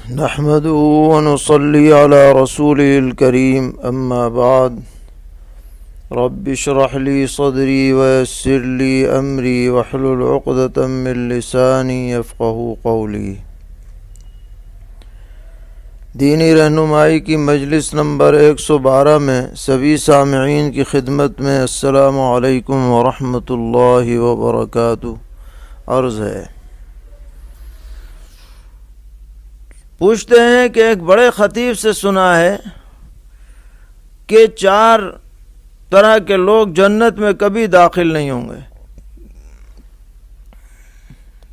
نحمده ونصلي على رسوله الكريم أما بعد رب اشرح لي صدري ويسر لي أمري واحلل عقدة من لساني يفقهوا قولي۔ دینی رہنمائی کی مجلس نمبر 112 میں سبھی سامعین کی خدمت میں السلام علیکم ورحمۃ اللہ وبرکاتہ عرض ہے۔ پوچھتے ہیں کہ ایک بڑے خطیب سے سنا ہے کہ 4 طرح کے لوگ جنت میں کبھی داخل نہیں ہوں گے: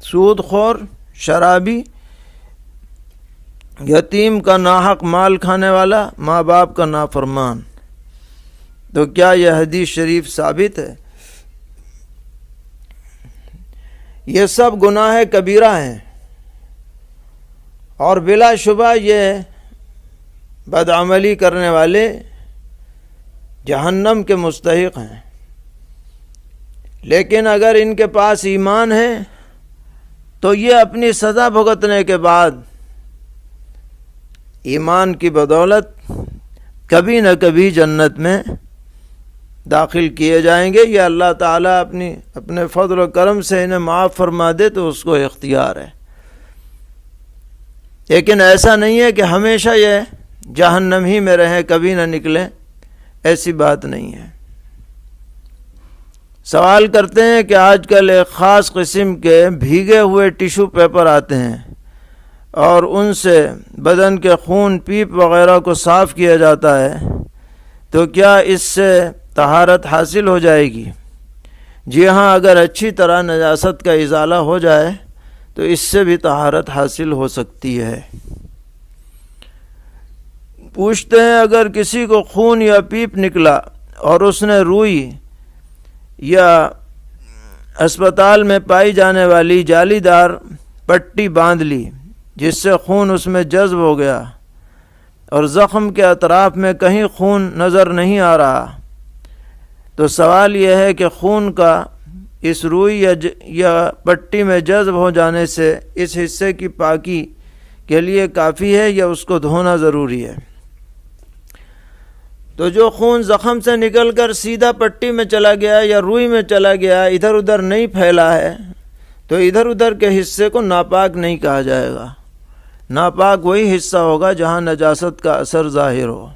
سود خور، شرابی، یتیم کا ناحق مال کھانے والا، ماں باپ کا نافرمان۔ تو کیا یہ حدیث شریف ثابت ہے؟ یہ سب گناہ کبیرہ ہیں اور بلا شبہ یہ بدعملی کرنے والے جہنم کے مستحق ہیں، لیکن اگر ان کے پاس ایمان ہے تو یہ اپنی سزا بھگتنے کے بعد ایمان کی بدولت کبھی نہ کبھی جنت میں داخل کیے جائیں گے۔ یہ اللہ تعالیٰ اپنے فضل و کرم سے انہیں معاف فرما دے تو اس کو اختیار ہے، لیکن ایسا نہیں ہے کہ ہمیشہ یہ جہنم ہی میں رہیں، کبھی نہ نکلیں، ایسی بات نہیں ہے۔ سوال کرتے ہیں کہ آج کل ایک خاص قسم کے بھیگے ہوئے ٹیشو پیپر آتے ہیں اور ان سے بدن کے خون پیپ وغیرہ کو صاف کیا جاتا ہے، تو کیا اس سے طہارت حاصل ہو جائے گی؟ جی ہاں، اگر اچھی طرح نجاست کا ازالہ ہو جائے تو اس سے بھی طہارت حاصل ہو سکتی ہے۔ پوچھتے ہیں اگر کسی کو خون یا پیپ نکلا اور اس نے روئی یا اسپتال میں پائی جانے والی جالی دار پٹی باندھ لی جس سے خون اس میں جذب ہو گیا اور زخم کے اطراف میں کہیں خون نظر نہیں آ رہا، تو سوال یہ ہے کہ خون کا اس روئی یا پٹی میں جذب ہو جانے سے اس حصے کی پاکی کے لیے کافی ہے یا اس کو دھونا ضروری ہے؟ تو جو خون زخم سے نکل کر سیدھا پٹی میں چلا گیا یا روئی میں چلا گیا، ادھر ادھر نہیں پھیلا ہے، تو ادھر ادھر کے حصے کو ناپاک نہیں کہا جائے گا۔ ناپاک وہی حصہ ہوگا جہاں نجاست کا اثر ظاہر ہو۔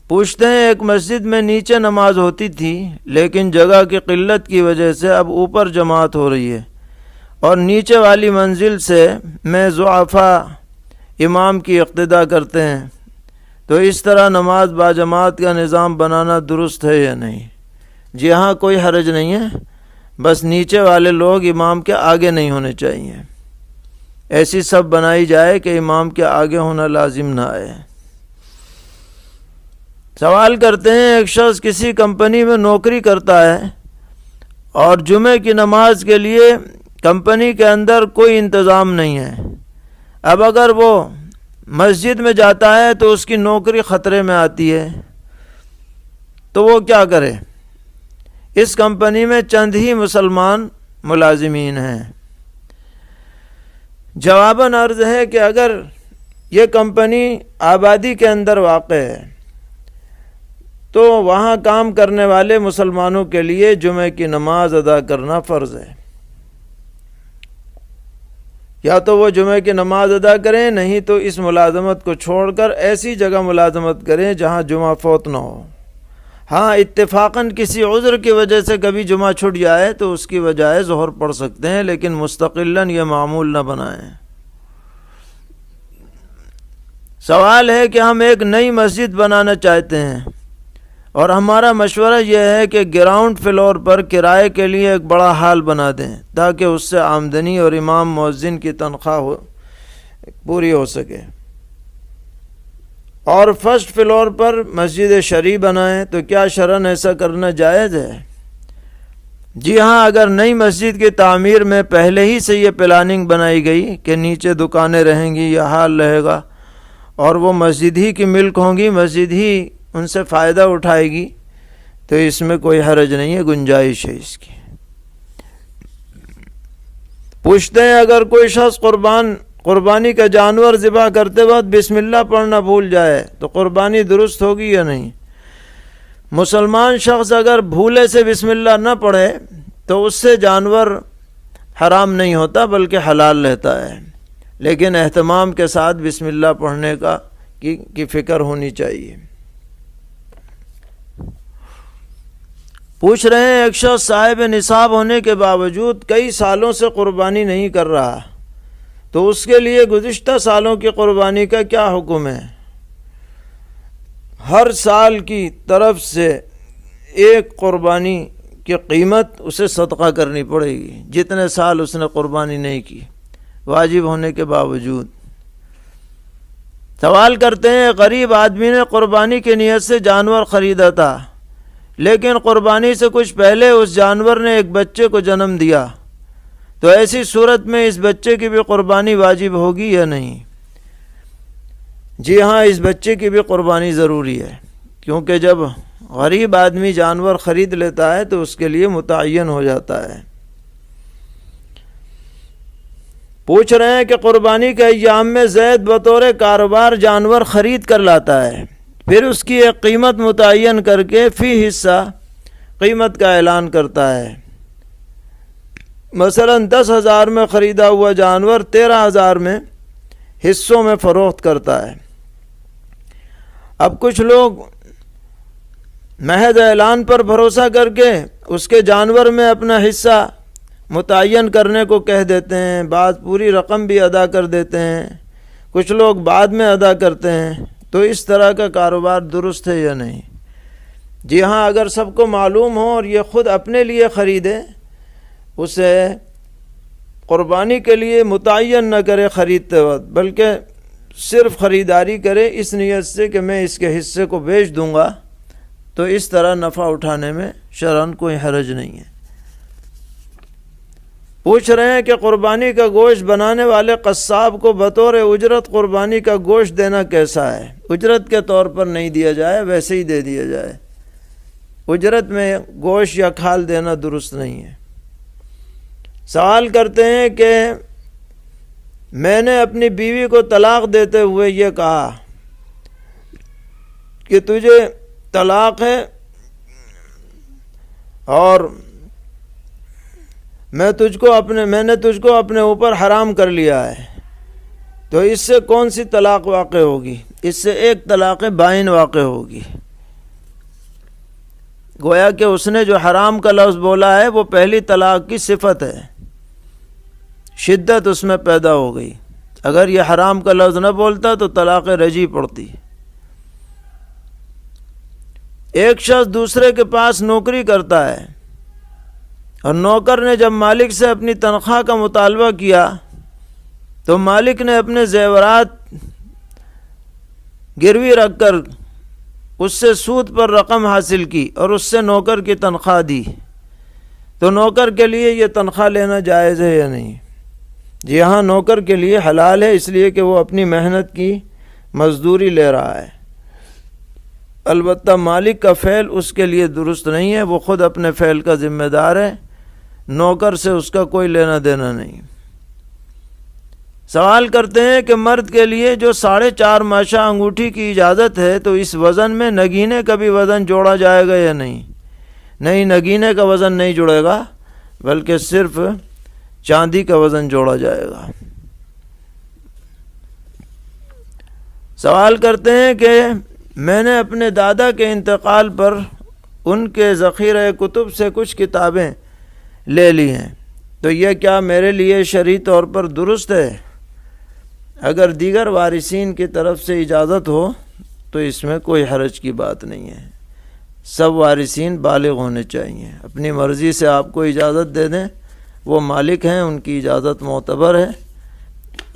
پوچھتے ہیں ایک مسجد میں نیچے نماز ہوتی تھی، لیکن جگہ کی قلت کی وجہ سے اب اوپر جماعت ہو رہی ہے اور نیچے والی منزل سے میں ضعفاء امام کی اقتداء کرتے ہیں، تو اس طرح نماز با جماعت کا نظام بنانا درست ہے یا نہیں؟ جی ہاں، کوئی حرج نہیں ہے، بس نیچے والے لوگ امام کے آگے نہیں ہونے چاہیے۔ ایسی سب بنائی جائے کہ امام کے آگے ہونا لازم نہ آئے۔ سوال کرتے ہیں ایک شخص کسی کمپنی میں نوکری کرتا ہے اور جمعے کی نماز کے لیے کمپنی کے اندر کوئی انتظام نہیں ہے۔ اب اگر وہ مسجد میں جاتا ہے تو اس کی نوکری خطرے میں آتی ہے، تو وہ کیا کرے؟ اس کمپنی میں چند ہی مسلمان ملازمین ہیں۔ جواباً عرض ہے کہ اگر یہ کمپنی آبادی کے اندر واقع ہے تو وہاں کام کرنے والے مسلمانوں کے لیے جمعے کی نماز ادا کرنا فرض ہے۔ یا تو وہ جمعے کی نماز ادا کریں، نہیں تو اس ملازمت کو چھوڑ کر ایسی جگہ ملازمت کریں جہاں جمعہ فوت نہ ہو۔ ہاں، اتفاقاً کسی عذر کی وجہ سے کبھی جمعہ چھٹ جائے تو اس کی بجائے ظہر پڑھ سکتے ہیں، لیکن مستقلاً یہ معمول نہ بنائیں۔ سوال ہے کہ ہم ایک نئی مسجد بنانا چاہتے ہیں اور ہمارا مشورہ یہ ہے کہ گراؤنڈ فلور پر کرائے کے لیے ایک بڑا ہال بنا دیں تاکہ اس سے آمدنی اور امام مؤذن کی تنخواہ پوری ہو سکے، اور فرسٹ فلور پر مسجد شرعی بنائیں، تو کیا شرعاً ایسا کرنا جائز ہے؟ جی ہاں، اگر نئی مسجد کی تعمیر میں پہلے ہی سے یہ پلاننگ بنائی گئی کہ نیچے دکانیں رہیں گی یا ہال رہے گا اور وہ مسجد ہی کی ملک ہوں گی، مسجد ہی ان سے فائدہ اٹھائے گی، تو اس میں کوئی حرج نہیں ہے، گنجائش ہے اس کی۔ پوچھتے ہیں اگر کوئی شخص قربانی کا جانور ذبح کرتے وقت بسم اللہ پڑھنا بھول جائے تو قربانی درست ہوگی یا نہیں؟ مسلمان شخص اگر بھولے سے بسم اللہ نہ پڑھے تو اس سے جانور حرام نہیں ہوتا بلکہ حلال رہتا ہے، لیکن اہتمام کے ساتھ بسم اللہ پڑھنے کی فکر ہونی چاہیے۔ پوچھ رہے ہیں ایک شخص صاحب نصاب ہونے کے باوجود کئی سالوں سے قربانی نہیں کر رہا، تو اس کے لیے گزشتہ سالوں کی قربانی کا کیا حکم ہے؟ ہر سال کی طرف سے ایک قربانی کی قیمت اسے صدقہ کرنی پڑے گی، جتنے سال اس نے قربانی نہیں کی واجب ہونے کے باوجود۔ سوال کرتے ہیں غریب آدمی نے قربانی کی نیت سے جانور خریدا تھا، لیکن قربانی سے کچھ پہلے اس جانور نے ایک بچے کو جنم دیا، تو ایسی صورت میں اس بچے کی بھی قربانی واجب ہوگی یا نہیں؟ جی ہاں، اس بچے کی بھی قربانی ضروری ہے، کیونکہ جب غریب آدمی جانور خرید لیتا ہے تو اس کے لیے متعین ہو جاتا ہے۔ پوچھ رہے ہیں کہ قربانی کے ایام میں زید بطور کاروبار جانور خرید کر لاتا ہے، پھر اس کی ایک قیمت متعین کر کے فی حصہ قیمت کا اعلان کرتا ہے۔ مثلا 10,000 میں خریدا ہوا جانور 13,000 میں حصوں میں فروخت کرتا ہے۔ اب کچھ لوگ محض اعلان پر بھروسہ کر کے اس کے جانور میں اپنا حصہ متعین کرنے کو کہہ دیتے ہیں، بعض پوری رقم بھی ادا کر دیتے ہیں، کچھ لوگ بعد میں ادا کرتے ہیں، تو اس طرح کا کاروبار درست ہے یا نہیں؟ جی ہاں، اگر سب کو معلوم ہو اور یہ خود اپنے لیے خریدے، اسے قربانی کے لیے متعین نہ کرے خریدتے وقت، بلکہ صرف خریداری کرے اس نیت سے کہ میں اس کے حصے کو بیچ دوں گا، تو اس طرح نفع اٹھانے میں شرعاً کوئی حرج نہیں ہے۔ پوچھ رہے ہیں کہ قربانی کا گوشت بنانے والے قصاب کو بطور اجرت قربانی کا گوشت دینا کیسا ہے؟ اجرت کے طور پر نہیں دیا جائے، ویسے ہی دے دیا جائے۔ اجرت میں گوشت یا کھال دینا درست نہیں ہے۔ سوال کرتے ہیں کہ میں نے اپنی بیوی کو طلاق دیتے ہوئے یہ کہا کہ تجھے طلاق ہے اور میں نے تجھ کو اپنے اوپر حرام کر لیا ہے، تو اس سے کون سی طلاق واقع ہوگی؟ اس سے ایک طلاق بائن واقع ہوگی۔ گویا کہ اس نے جو حرام کا لفظ بولا ہے وہ پہلی طلاق کی صفت ہے، شدت اس میں پیدا ہو گئی۔ اگر یہ حرام کا لفظ نہ بولتا تو طلاق رجعی پڑتی۔ ایک شخص دوسرے کے پاس نوکری کرتا ہے اور نوکر نے جب مالک سے اپنی تنخواہ کا مطالبہ کیا تو مالک نے اپنے زیورات گروی رکھ کر اس سے سود پر رقم حاصل کی اور اس سے نوکر کی تنخواہ دی، تو نوکر کے لیے یہ تنخواہ لینا جائز ہے یا نہیں؟ جی ہاں، نوکر کے لیے حلال ہے، اس لیے کہ وہ اپنی محنت کی مزدوری لے رہا ہے۔ البتہ مالک کا فعل اس کے لیے درست نہیں ہے، وہ خود اپنے فعل کا ذمہ دار ہے، نوکر سے اس کا کوئی لینا دینا نہیں۔ سوال کرتے ہیں کہ مرد کے لیے جو 4.5 ماشا انگوٹھی کی اجازت ہے، تو اس وزن میں نگینے کا بھی وزن جوڑا جائے گا یا نہیں؟ نہیں، نگینے کا وزن نہیں جڑے گا، بلکہ صرف چاندی کا وزن جوڑا جائے گا۔ سوال کرتے ہیں کہ میں نے اپنے دادا کے انتقال پر ان کے ذخیرہ کتب سے کچھ کتابیں لے لی ہیں، تو یہ کیا میرے لیے شرعی طور پر درست ہے؟ اگر دیگر وارثین کی طرف سے اجازت ہو تو اس میں کوئی حرج کی بات نہیں ہے۔ سب وارثین بالغ ہونے چاہیے، اپنی مرضی سے آپ کو اجازت دے دیں، وہ مالک ہیں، ان کی اجازت معتبر ہے،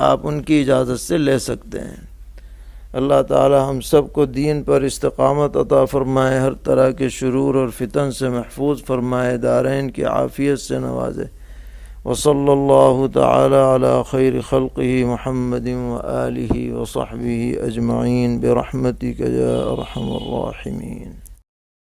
آپ ان کی اجازت سے لے سکتے ہیں۔ اللہ تعالی ہم سب کو دین پر استقامت عطا فرمائے، ہر طرح کے شرور اور فتن سے محفوظ فرمائے، دارین کی عافیت سے نوازے۔ وصلی اللہ تعالی علی خیر خلقہ محمد وآلہ وصحبہ اجمعین برحمتک یا ارحم الراحمین۔